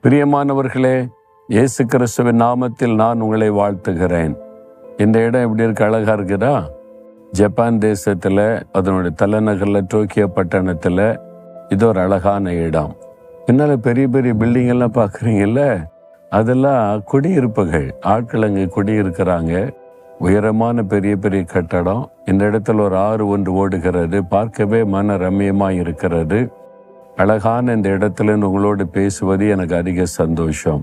பிரியமானவர்களே, இயேசு கிறிஸ்துவின் நாமத்தில் நான் உங்களை வாழ்த்துகிறேன். இந்த இடம் எப்படி இருக்கு? அழகா இருக்குதா? ஜப்பான் தேசத்தில், அதனுடைய தலைநகரில் டோக்கியோ பட்டணத்தில் இது ஒரு அழகான இடம். பின்னால் பெரிய பெரிய பில்டிங் எல்லாம் பார்க்குறீங்கல்ல, அதெல்லாம் குடியிருப்புகள். ஆட்கள் அங்கே குடியிருக்கிறாங்க. உயரமான பெரிய பெரிய கட்டடம். இந்த இடத்துல ஒரு ஆறு ஒன்று ஓடுகிறது. பார்க்கவே மன ரம்யமாக இருக்கிறது. அழகான இந்த இடத்துல உங்களோடு பேசுவது எனக்கு அதிக சந்தோஷம்.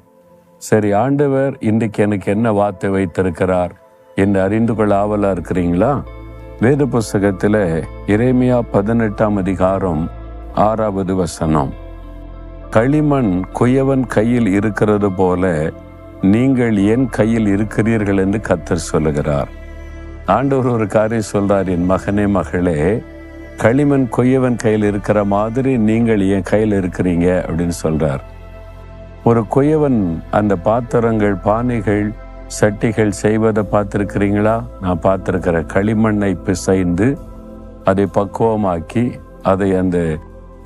சரி, ஆண்டவர் இன்றைக்கு எனக்கு என்ன வார்த்தை வைத்திருக்கிறார் என்று அறிந்து கொள்ள ஆவலா இருக்கிறீங்களா? வேத புஸ்தகத்தில் எரேமியா 18ஆம் அதிகாரம் 6வது வசனம், களிமண் குயவன் கையில் இருக்கிறது போல நீங்கள் என் கையில் இருக்கிறீர்கள் என்று கர்த்தர் சொல்லுகிறார். ஆண்டவர் ஒரு காரியம் சொல்றார், என் மகனே மகளே, களிமண் கொய்யவன் கையில் இருக்கிற மாதிரி நீங்கள் என் கையில் இருக்கிறீங்க அப்படின்னு சொல்றார். ஒரு கொய்யவன் அந்த பாத்திரங்கள், பானைகள், சட்டிகள் செய்வதை பார்த்துருக்கிறீங்களா? நான் பார்த்துருக்கிற களிமண்ணை பிசைந்து அதை பக்குவமாக்கி அதை அந்த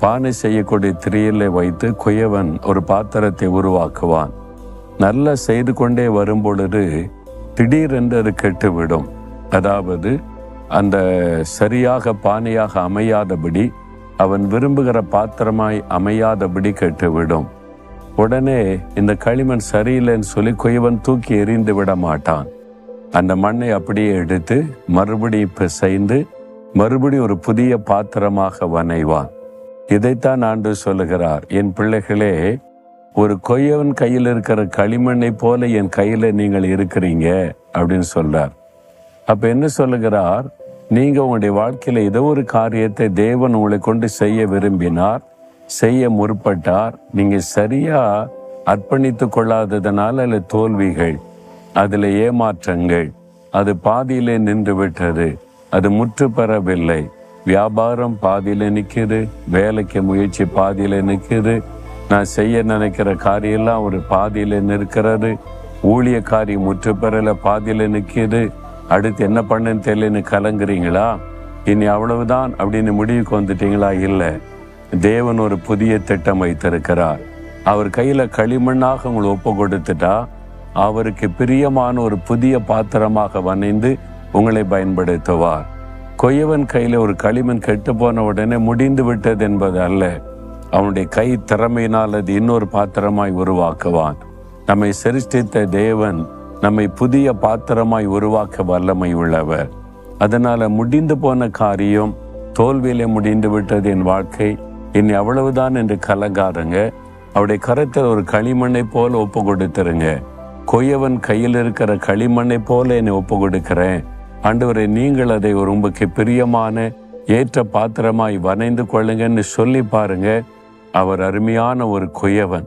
பானை செய்யக்கூடிய திரையில வைத்து கொய்யவன் ஒரு பாத்திரத்தை உருவாக்குவான். நல்லா செய்து கொண்டே வரும் பொழுது திடீரென்று அது கெட்டுவிடும். அதாவது அந்த சரியாக பானையாக அமையாதபடி, அவன் விரும்புகிற பாத்திரமாய் அமையாதபடி கெட்டுவிடும். உடனே இந்த களிமண் சரியில்லைன்னு சொல்லி கொய்வன் தூக்கி எறிந்து விட மாட்டான். அந்த மண்ணை அப்படியே எடுத்து மறுபடியும் பிசைந்து மறுபடியும் ஒரு புதிய பாத்திரமாக வனைவான். இதைத்தான் ஆண்டவர் சொல்லுகிறார், என் பிள்ளைகளே, ஒரு கொய்யவன் கையில் இருக்கிற களிமண்ணை போல என் கையில நீங்கள் இருக்கிறீங்க அப்படின்னு சொல்றார். அப்ப என்ன சொல்லுகிறார்? நீங்க உங்களுடைய வாழ்க்கையில ஏதோ ஒரு காரியத்தை தேவன் உங்களை கொண்டு செய்ய விரும்பினார், செய்ய முற்பட்டார். நீங்க சரியா அர்ப்பணித்து கொள்ளாததுனால அல்ல தோல்விகள், அதுல ஏமாற்றங்கள், அது பாதியிலே நின்று விட்டது, அது முற்று பெறவில்லை. வியாபாரம் பாதியில நிற்குது, வேலைக்கு முயற்சி பாதியில நிற்குது, நான் செய்ய நினைக்கிற காரியெல்லாம் ஒரு பாதியில நிற்கிறது, ஊழிய காரியம் முற்று பெறல பாதியில நிற்குது, அடுத்து என்ன பண்ணுன்னு தெரியலன்னு கலங்குறீங்களா? இனி அவ்வளவுதான் அப்படின்னு முடிவுக்கு வந்துட்டீங்களா? இல்லை, தேவன் ஒரு புதிய திட்டம் வைத்திருக்கிறார். அவர் கையில களிமண்ணாக உங்களை ஒப்பு கொடுத்துட்டா அவருக்கு பிரியமான ஒரு புதிய பாத்திரமாக வணைந்து உங்களை பயன்படுத்துவார். கொய்யவன் கையில ஒரு களிமண் கெட்டு போன உடனே முடிந்து விட்டது என்பது அல்ல, அவனுடைய கை திறமையினால் அது இன்னொரு பாத்திரமாய் உருவாக்குவான். நம்மை சிருஷ்டித்த தேவன் நம்மை புதிய பாத்திரமாய் உருவாக்க வல்லமை உள்ளவர். அதனால முடிந்து போன காரியம், தோல்வியிலே முடிந்து விட்டது என் வாழ்க்கை, இனி அவ்வளவுதான் என்று கலங்காருங்க. அவருடைய கரத்தில் ஒரு களிமண்ணை போல ஒப்பு கொடுத்துருங்க. கொய்யவன் கையில் இருக்கிற களிமண்ணை போல என்னை ஒப்பு கொடுக்கிறேன் ஆண்டவரே, நீங்கள் அதை ஒரு உங்களுக்கு பிரியமான ஏற்ற பாத்திரமாய் வணைந்து கொள்ளுங்கன்னு சொல்லி பாருங்க. அவர் அருமையான ஒரு கொய்யவன்,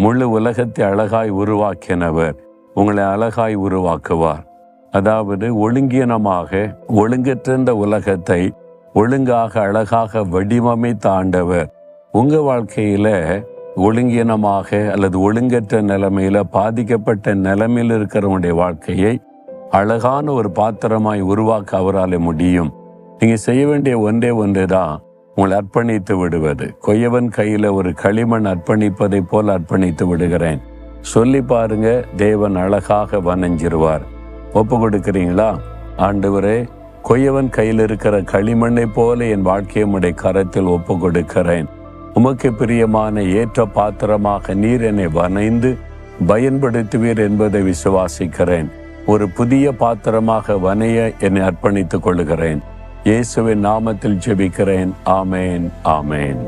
முழு உலகத்தை அழகாய் உருவாக்கினவர், உங்களை அழகாய் உருவாக்குவார். அதாவது ஒழுங்கீனமாக ஒழுங்கற்ற உலகத்தை ஒழுங்காக அழகாக வடிவமைத்த ஆண்டவர் உங்க வாழ்க்கையில ஒழுங்கீனமாக அல்லது ஒழுங்கற்ற நிலைமையில பாதிக்கப்பட்ட நிலைமையில் இருக்கிறவனுடைய வாழ்க்கையை அழகான ஒரு பாத்திரமாய் உருவாக்க அவரால் முடியும். நீங்க செய்ய வேண்டிய ஒன்றே ஒன்றுதான், உங்களை அர்ப்பணித்து விடுவது. கொய்யவன் கையில ஒரு களிமண் அர்ப்பணிப்பதை போல அர்ப்பணித்து விடுகிறேன் சொல்லி பாருங்க. தேவன் அழகாக வணங்கிடுவார். ஒப்பு கொடுக்கிறீங்களா? ஆண்டவரே, கொய்யவன் கையில் இருக்கிற களிமண்ணை போல என் வாழ்க்கையை உடைய கரத்தில் ஒப்பு கொடுக்கிறேன். உமக்கு பிரியமான ஏற்ற பாத்திரமாக நீர் என்னை வணைந்து பயன்படுத்துவீர் என்பதை விசுவாசிக்கிறேன். ஒரு புதிய பாத்திரமாக வணைய என்னை அர்ப்பணித்துக் கொள்கிறேன். இயேசுவின் நாமத்தில் ஜெபிக்கிறேன். ஆமேன், ஆமேன்.